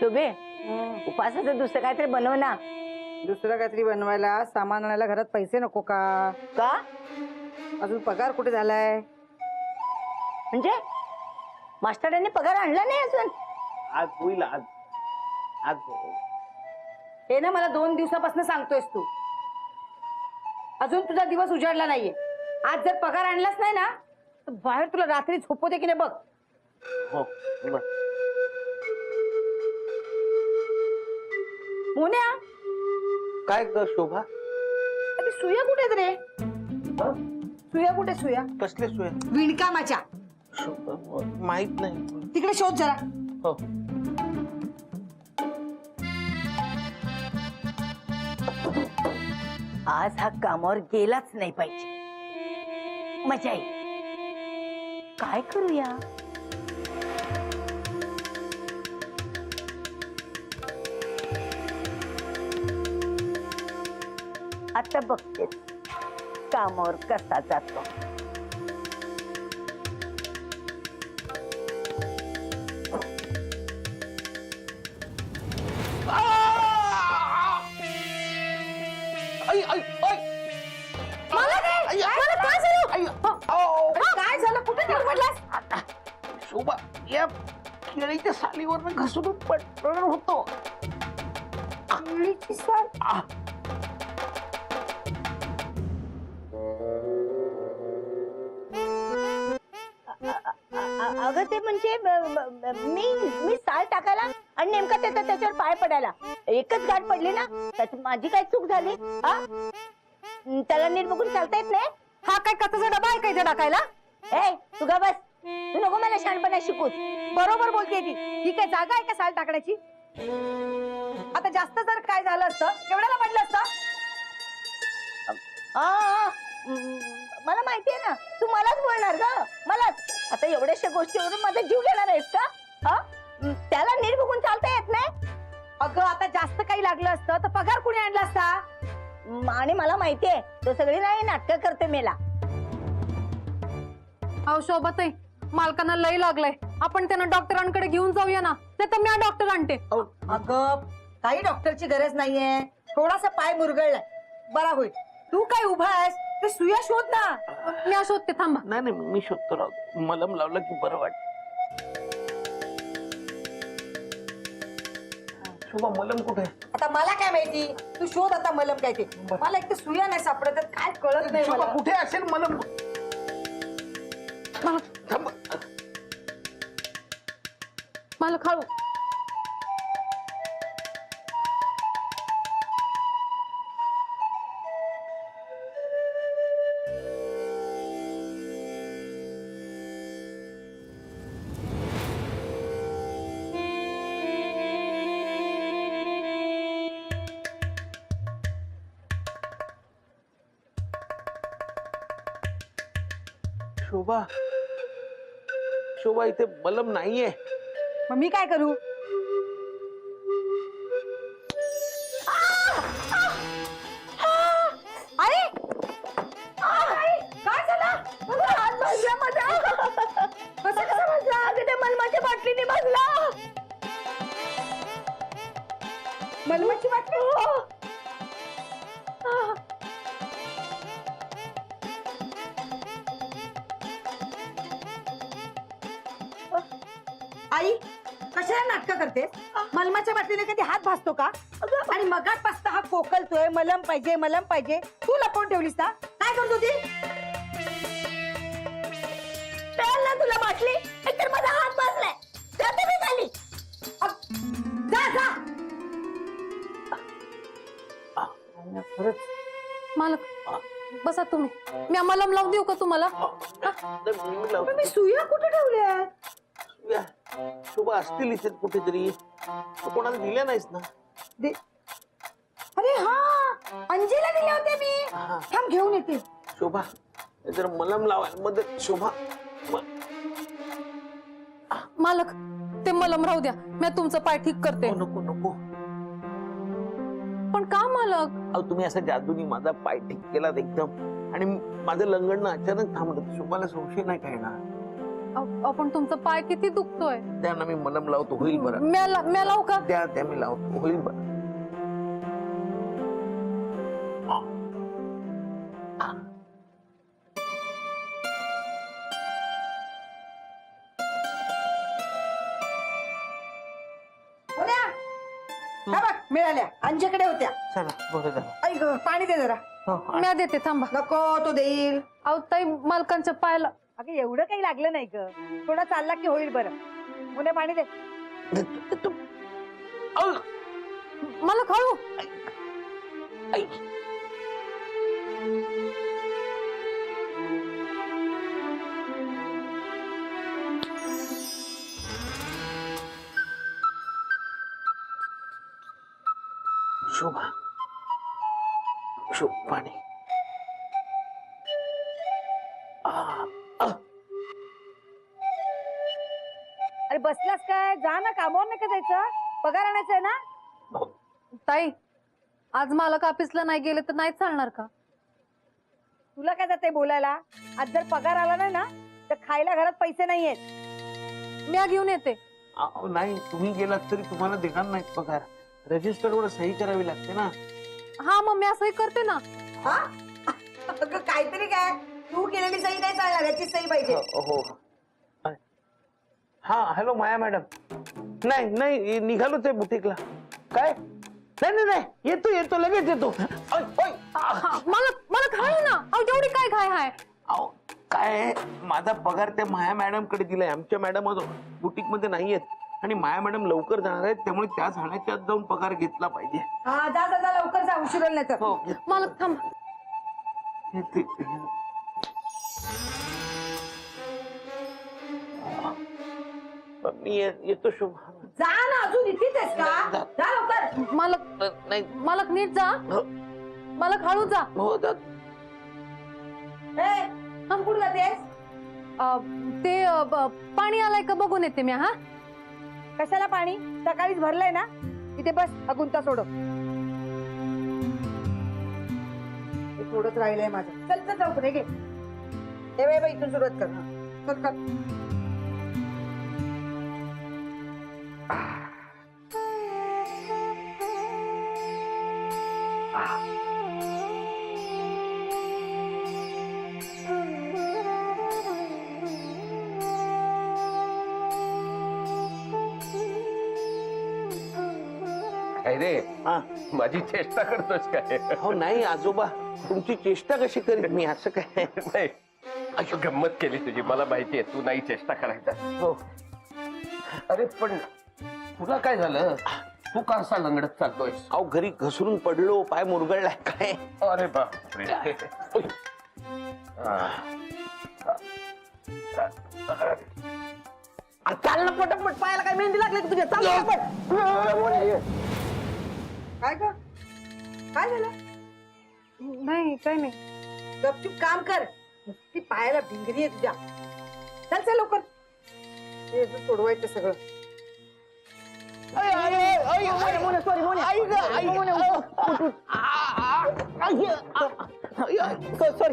शोभे उपासाचं दुसरं काहीतरी बनव ना. दुसरं काहीतरी बनवायला सामान आणायला घरात पैसे नको का? का अजून पगार कुठे झालाय? म्हणजे मास्टरांनी पगार आणला नाही अजून? आज होईल आज आज हे ना मला 2 दिवसापासून सांगतोयस तू. अजून तुझा दिवस उजाडला नाहीये. आज जर पगार आणलाच नाही ना तर बाहेर तुला रात्री झोपवते की नाही बघ. हो बर. मोन्या काय कर शोभा? अरे सुया कुठे आहेत रे? सुया कुठे? सुया कसले सोय? विणकामाच्या माहित नाही. तिकडे शोध जरा. हो आज हा कामावर गेलाच नाही पाहिजे. मजा येईल. काय करूया? आता बघते कामावर कसा जातो. काय झालं? कुठे धडपडलास? शोभा या केळीच्या सालीवर घसरून पडणार होतो. केळीची साल? अगं ते म्हणजे मी साल टाकायला आणि नेमका त्याच्यावर पाय पडायला एकच गाठ पडली ना. त्यात माझी काय चूक झाली? हा त्याला नीट बघून चालता येत नाही? हा काय कथाचा डबा आहे काय टाकायला? ए तू गा बस. तू नको मला शहाणपणा शिकूस. बरोबर बोलते ती. ही काय जागा आहे का साल टाकण्याची? आता जास्त जर काय झालं असतं केवढ्याला पडलं असतं? मला माहितीये ना तू मलाच बोलणार ग. मलाच. आता एवढ्याशा गोष्टीवरून माझा जीव घेणार आहेस का? हा त्याला नीट बघून चालता येत नाही? अगं आता जास्त काही लागलं असतं तर पगार कुणी आणला असता? आणि मला माहितीये तो सगळी नाही नाटक करते मेला. अहो शोभाताई मालकांना लय लागलंय. आपण त्यांना डॉक्टरांकडे घेऊन जाऊया ना. ते तर मी डॉक्टर आणते. अगं काही डॉक्टरची गरज नाहीये. थोडासा पाय मुरगळलाय बरा होईल. तू काय उभा आहेस? ते सुया शोध ना. मी शोधते थांबा. नाही नाही मी शोधतो राहतो. मलम लावलं की बरं वाटत. शोभा मलम कुठे? आता मला काय माहिती? तू शोध आता मलम काय ते. मला एक तर सुया नाही सापडत तर काय कळत नाही शोभा मला. कुठे असेल मलम? थांब. मला खाऊ. शोभा शोभा इथे मलम नाहीये. मग मी काय करू? आई! आई! काय झालं? माझा हात भाजला माझा. कसं कसं भाजला? अगं त्या मलमाच्या बाटलीने बसला. मलमाची बाटली? आई कशाला नाटक करते? मलमाच्या बाटलीने कधी हात भासतो का? आणि मगाचपासून हा कोकलतोय मलम पाहिजे मलम पाहिजे. तू लपवून ठेवलीस ना? काय करतो ती? कळलं ना तुला बाटली? एकतर माझा हात बसलाय. जाते मी खाली. जा जा. खरंच मालक बसा तुम्ही. मी मलम लावून देऊ का तुम्हाला? मी लावतो. मी सुया कुठे ठेवल्या? शोभा असतील इथे कुठेतरी. तू कोणाला दिल्या नाहीस ना? अरे हा अंजीला दिले होते मी. हा. थांब घेऊन येते. शोभा जर मलम लावायला मदत. शोभा मालक ते मलम राहू द्या. मी तुमचं पाय ठीक करते. नको नको. पण का मालक? अहो तुम्ही असं जादूनी माझा पाय ठीक केला एकदम आणि माझं लंगडणं अचानक थांबलं. शोभाला संशय नाही काय ना? आपण तुमचा पाय किती दुखतोय. द्या ना, मी मलम लावतो, होईल बरं. म्या लावू का? द्या द्या, मी लावतो, होईल बरं. मिळाल्या अंजेकडे होत्या. चला बरं झालं. ऐक पाणी दे जरा. हो, म्या देते, थांबा. नको, तो देईल. अहो ताई, मालकांच्या पायाला. अगं एवढं काही लागलं नाही ग, थोडा चालला की होईल बरं. मुले पाणी दे. मला खाऊ. शोभा, शुभ पाणी. अरे बसलास काय? जा ना, कामावर नाही का जायचं? पगार आणायचा आहे ना. ताई, आज मालक ऑफिसला नाही गेले तर नाही चालणार का? तुला काय जाते बोलायला? आज जर पगार आला नाही ना तर खायला घरात पैसे नाहीयेत. म्या घेऊन येते. नाही, तुम्ही गेलात तरी तुम्हाला देणार नाही पगार. रजिस्टर वर सही करावी लागते ना. हा, मग मी असंही करते ना. हा? अगं काहीतरी काय, तू केलेली सही नाही चालणार, याची सही पाहिजे. हो. हा, हॅलो माया मॅडम. नाही नाही, निघालोच आहे बुटीकला. काय? नाही, येतो लगेच येतो. मला खाऊ ना. अहो एवढी काय खाय हाय? अहो काय, माझा पगार त्या माया मॅडम कडे दिलाय. आमच्या मॅडम बुटीक मध्ये नाहीयेत आणि माया मॅडम लवकर जाणार आहेत, त्यामुळे त्या झाडाच्या आत जाऊन पगार घेतला पाहिजे. हा, जा लवकर जा, उशीर नाही तर. हो, मालक थांब. मी येतो शुभ. जा ना, अजून इथेच आहेस का? जा लवकर. नाही. मालक नीट जा. मालक हळू जा. हो जात. कुठे जातेस? ते पाणी आलाय का बघून येते मी. हा, कशाला पाणी? सकाळीच भरलंय ना. इथे बस, अगुंता सोड. थोडंच राहिलंय माझं. चल लवकर घे. हे इथून सुरुवात कर. चल. काय रे, हा. माझी चेष्टा करतोस काय? हो नाही आजोबा, तुमची चेष्टा कशी करीत मी? असं काय नाही, अशी गंमत केली तुझी. मला माहितीये तू नाही चेष्टा करायचा. हो. अरे पण तुला काय झालं? तू का असा लंगडत चालतोयस? अहो घरी घसरून पडलो, पाय मुरगळलाय काय. अरे बापरे. चाल ना पटपट, पायाला काय मेहंदी लागली तुझ्या? चाल काय ग? काय झालं? नाही काही नाही. गपचूप काम कर. ती पायाला भिंगरी आहे तुझ्या. चल लवकर. हे सोडवायचं सगळं.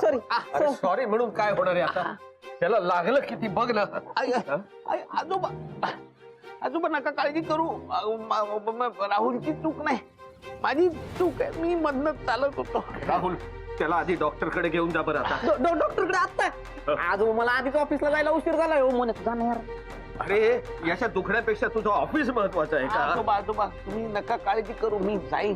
सॉरी. सॉरी म्हणून काय होणार आहे आता? त्याला लागलं किती बघ ना. आजोबा नका काळजी करू. राहुलची चूक नाही, माझी चूक आहे. मी मधनच चालत होतो. राहुल, त्याला आधी डॉक्टर कडे घेऊन जा बरं आता. डॉक्टर कडे आता? आजोबा मला आधीच ऑफिसला जायला उशीर झाला. हो म्हणत जा ना यार. अरे याच्या दुखण्यापेक्षा तुझं ऑफिस महत्वाचं आहे का? आजोबा तुम्ही नका काळजी करू, मी जाईन.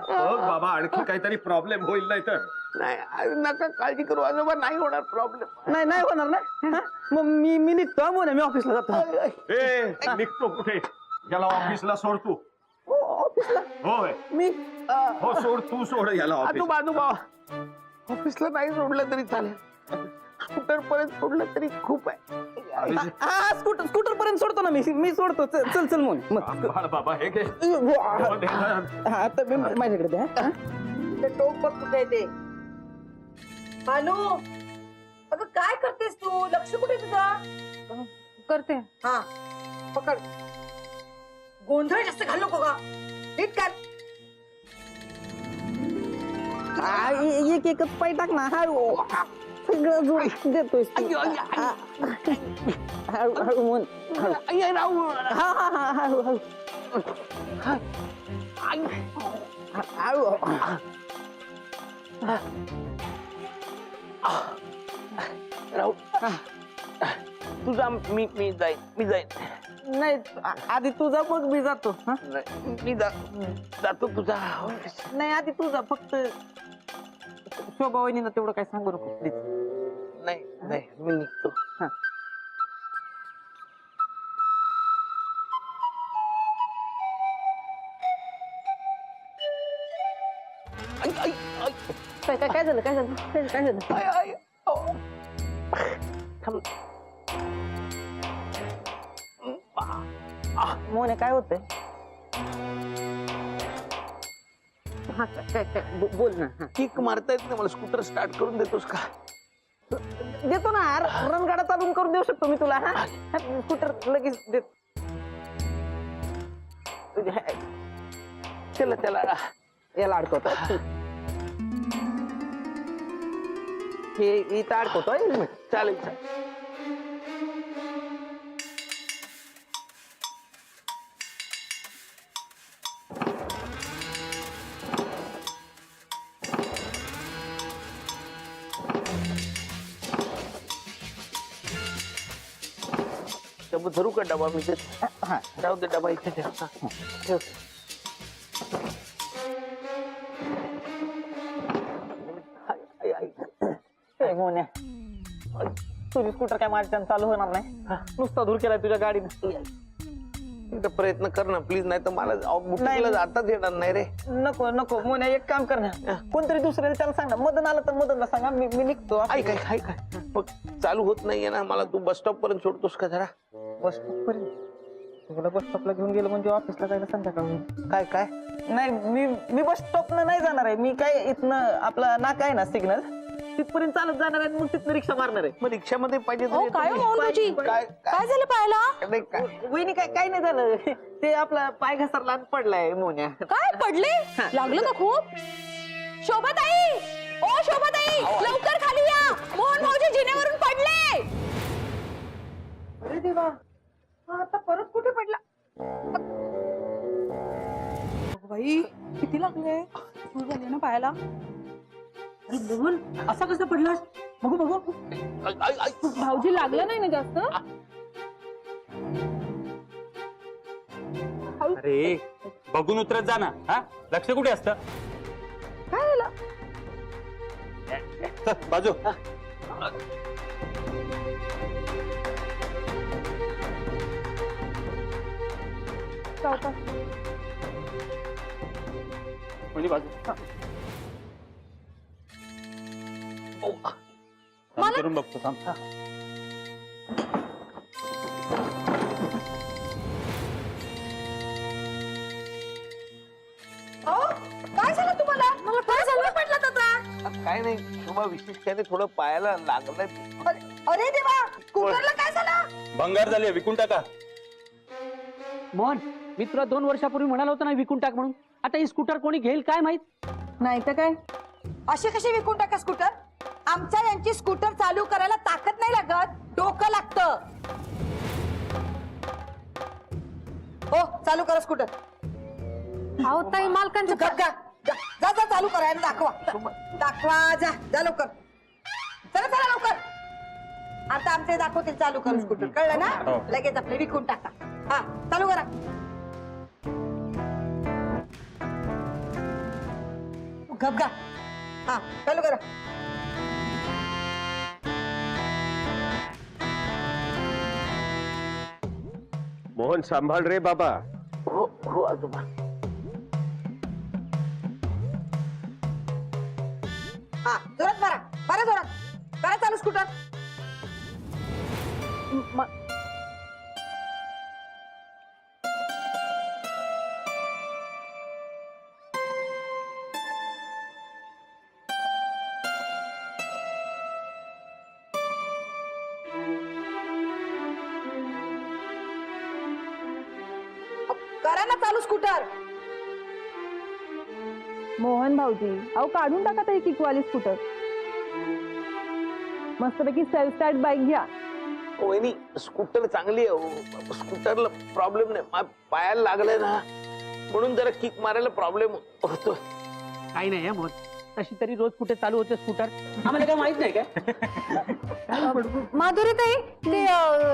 बघ बाबा, आणखी काहीतरी प्रॉब्लेम होईल नाही तर. नाही नका काळजी करू आजोबा, नाही होणार प्रॉब्लेम. नाही होणार ना. मग मी निघतो. बोला, मी ऑफिसला जातो. ए, निघतो कुठे? याला ऑफिसला सोड तू. ऑफिसला होय, मी हो सोड, तू सोड याला ऑफिस. आजोबा ऑफिसला नाही सोडलं तरी चालेल, स्कूटर पर्यंत सोडलं तरी खूप आहे. हा, स्कूटर पर्यंत सोडतो ना मी सोडतो. चल मग. बाळ बाबा, हे घे. आता माझ्याकडे द्या. ते टोक बघ कुठे ते. भानू, अगं काय करतेस तू? लक्ष कुठे तुझं? करते. हा, पकड. गोंधळ जास्त घालू नको का? नीट कर. एक एकच पाय टाक ना हळू सगळं जोड देतोय हळू हळू म्हण हळू हा हा हा हळू हळू हळू राहू तुझा मी जाईन नाही आधी तुझा बघ मी जातो हा? नाही, मी जातो तुझा नाही आधी तुझा फक्त शोभा वहिनीला तेवढं काय सांगू नको प्लीज नाही नाही मी निघतो काय काय काय झालं काय झालं काय झालं थांब. मोने काय होतंय हा काय काय बोल ना हा. किक मारता येत नाही मला स्कूटर स्टार्ट करून देतोस का देतो ना रणगाडा चालून करून देऊ शकतो मी तुला हा स्कूटर लगेच देत त्याला याला अडकवतो हे इथं अडकवतोय चालेल धरू का डबा मी हा जाऊ दे डबा इथे ठेव हा, ठेव आई, आई, आई. मोन्या तुझी स्कूटर काय माझ्या चालू होणार नाही नुसता धूर केलाय तुझ्या गाडीने एकदा प्रयत्न कर ना प्लीज नाही तर मला बुटीला जाताच येणार नाही रे नको नको मोन्या एक काम कर ना कोणतरी दुसऱ्याला त्याला सांग ना मदन आलं तर मदनला सांगा मी निघतो ऐक ऐक ऐक मग चालू होत नाहीये ना मला तू बस स्टॉप पर्यंत सोडतोस का जरा बस स्टॉप पर्यंत तुला बस स्टॉपला घेऊन गेलो म्हणजे ऑफिसला जायला संध्याकाळ होईल काय काय नाही मी बस स्टॉपला नाही जाणार आहे मी काय इथनं आपला नाका आहे ना सिग्नल तिथपर्यंत चालत जाणार आहे मग तिथनं रिक्षा मारणार आहे मग रिक्षामध्ये पाहिजे तर अहो, येतो काय मी. हो मोहन भाऊजी? काय काय झालं पाहायला नाही, काय वहिनी काय नाही झालं ते आपला पाय घसरला आणि पडलाय मोन्या काय पडले लागलं का खूप शोभाताई ओ शोभाताई लवकर खाली या मोहन भाऊजी जिन्यावरून पडले अरे देवा हा आता परत कुठे पडला बाई किती लागले सुरू झाले ना पायाला अरे मोहन असा कसा पडलास बघू बघू भाऊजी लागलं नाही ना जास्त अरे बघून उतरत जा ना हा लक्ष कुठे असतं काय झालं चल, बाजू म्हणजे बाजू थांब, करून बघतो थांब काय झालं तुम्हाला मला काय झालं पडलात आता काय नाही शोभा विशेष काय नाही थोडं पायाला लागलंय अरे देवा स्कूटरला काय झालं भंगार झाली विकून टाका मोहन मी तुला 2 वर्षापूर्वी म्हणालो होतो ना विकून टाक म्हणून आता ही स्कूटर कोणी घेईल काय माहित नाही तर काय अशी कशी विकून टाका स्कूटर आमच्या यांची स्कूटर चालू करायला ताकद नाही लागत डोकं लागतं हो चालू करा स्कूटर अहो ताई मालकांचं जा जा जा जा जा, चालू करायला दाखवा दाखवा जा जा लवकर चला चला लवकर आता आमचे दाखवतील चालू करून स्कूटर कळलं ना हो. लगेच आपले विकून टाका हा चालू करा गप गा हा चालू करा मोहन सांभाळ रे बाबा हो हो आजोबा हा जोरात मारा मारा जोरात करा चालू स्कूटर करा ना चालू स्कूटर मोहन भाऊजी अहो काढून टाका तरी किकवाली स्कूटर. मस्तपैकी सेल्फ स्टार्ट बाईक घ्या. वहिनी स्कूटर चांगली आहे, स्कूटरला प्रॉब्लेम नाही, पायाला लागलंय ना म्हणून जरा किक मारायला प्रॉब्लेम होतो. काही नाही मोहन, तशी तरी रोज कुठे चालू होते स्कूटर, आम्हाला काय माहित नाही काय? माधुरी ताई ते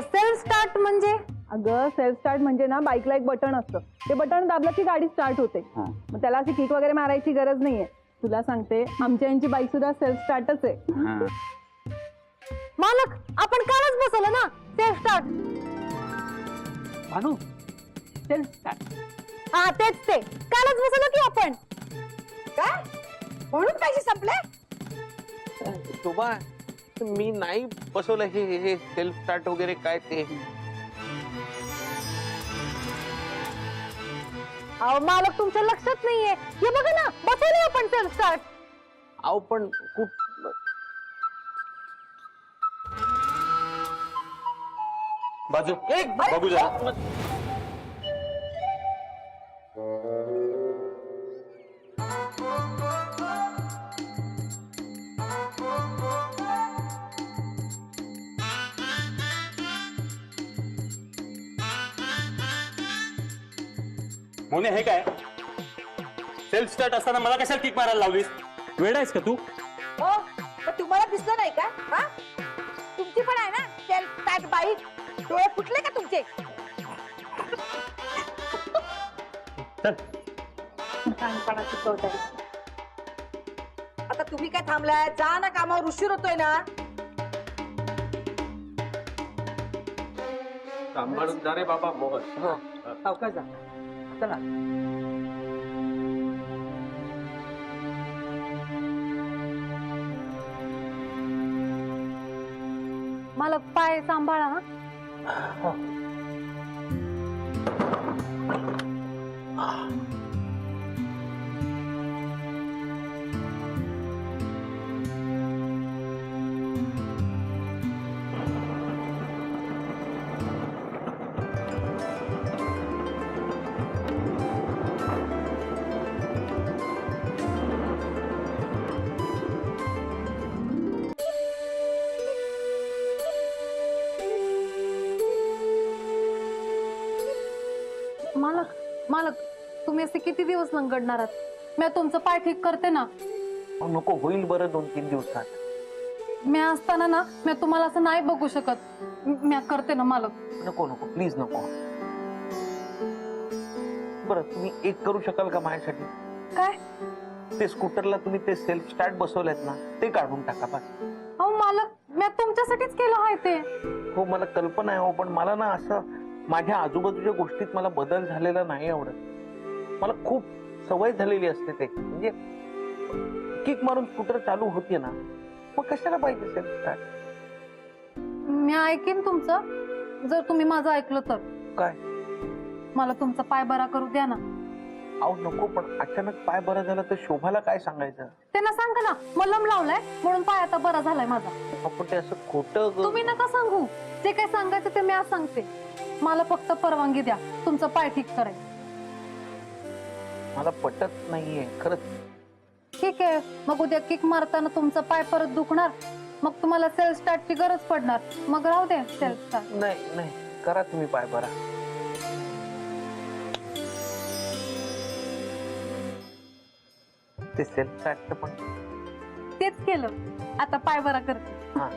सेल्फ स्टार्ट म्हणजे? अगं सेल्फ स्टार्ट म्हणजे ना बाईकला एक बटन असतं, ते बटन दाबलं की गाडी स्टार्ट होते. मग त्याला अशी किक वगैरे मारायची गरज नाहीये. तुला सांगते आमच्या यांची बाईक सुद्धा सेल्फ स्टार्टच आहे. मालक आपण कालच बसवलं ना self start. Bhanu self start. हा तेच ते कालच बसवलं की आपण. काय म्हणून पैसे संपले? शोभा मी नाही बसवलं हे सेल्फ स्टार्ट वगैरे काय ते. अहो मालक तुमच्या लक्षात नाहीये. हे बघा ना बसवलं आपण सेल्फ स्टार्ट. अहो पण खूप बाजू बघू जरा. मोने हे काय सेल्फ स्टार्ट असताना मला कशाला किक मारायला लावलीस? वेड आहेस का तू? हो पण तुम्हाला दिसलं नाही का? हा तुमची पण आहे ना सेल्फ स्टार्ट बाईक. डोळे फुटले का तुमचे? लहानपणा शिकवताय. आता तुम्ही काय थांबलाय? जा ना, कामावर उशीर होतोय ना. सांभाळून जा रे बाबा मोहन. सावकाश जा. चला मालक पाय सांभाळा. हा मालक मालक तुम्ही असे किती दिवस लंगडणार आहात? मी तुमचं पाय ठीक करते ना. नको होईल बरं 2-3 दिवसात. मी असताना ना मी तुम्हाला असं नाही बघू शकत. मी करते ना मालक. नको नको प्लीज नको. बरं तुम्ही एक करू शकाल का माझ्यासाठी? काय? ते स्कूटरला तुम्ही ते सेल्फ स्टार्ट बसवलेत ना ते काढून टाका बस. अहो मालक मी तुमच्यासाठीच केलं आहे ते. हो मला कल्पना आहे हो, पण मला ना असं माझ्या आजूबाजूच्या गोष्टीत मला बदल झालेला नाही आवडत. मला खूप सवय झालेली असते ते, म्हणजे किक मारून स्कूटर चालू होते ना, मग कशाला पाहिजे सेल्फ स्टार्ट? मी ऐकेन तुमचं जर तुम्ही माझं ऐकलं तर. काय? मला तुमचा पाय बरा करू द्या ना. अहो नको, पण अचानक पाय बरा झाला तर शोभाला काय सांगायचं? त्यांना सांगा ना मलम लावलाय म्हणून पाय आता बरा झालाय माझा. आपण ते असं खोटं तुम्ही नका सांगू. जे काय सांगायचं ते मी आज सांगते. मला फक्त परवानगी द्या तुमचा पाय ठीक करायचं. मला पटत नाहीये खरंच. ठीक आहे मग उद्या किक मारताना तुमचा पाय परत दुखणार, मग तुम्हाला सेल्फ स्टार्टची गरज पडणार, मग राहू दे सेल्फ स्टार्ट. नाही नाही करा तुम्ही पाय बरा. ते सेल्फ स्टार्ट पण तेच केलं, आता पाय बरा करते. हा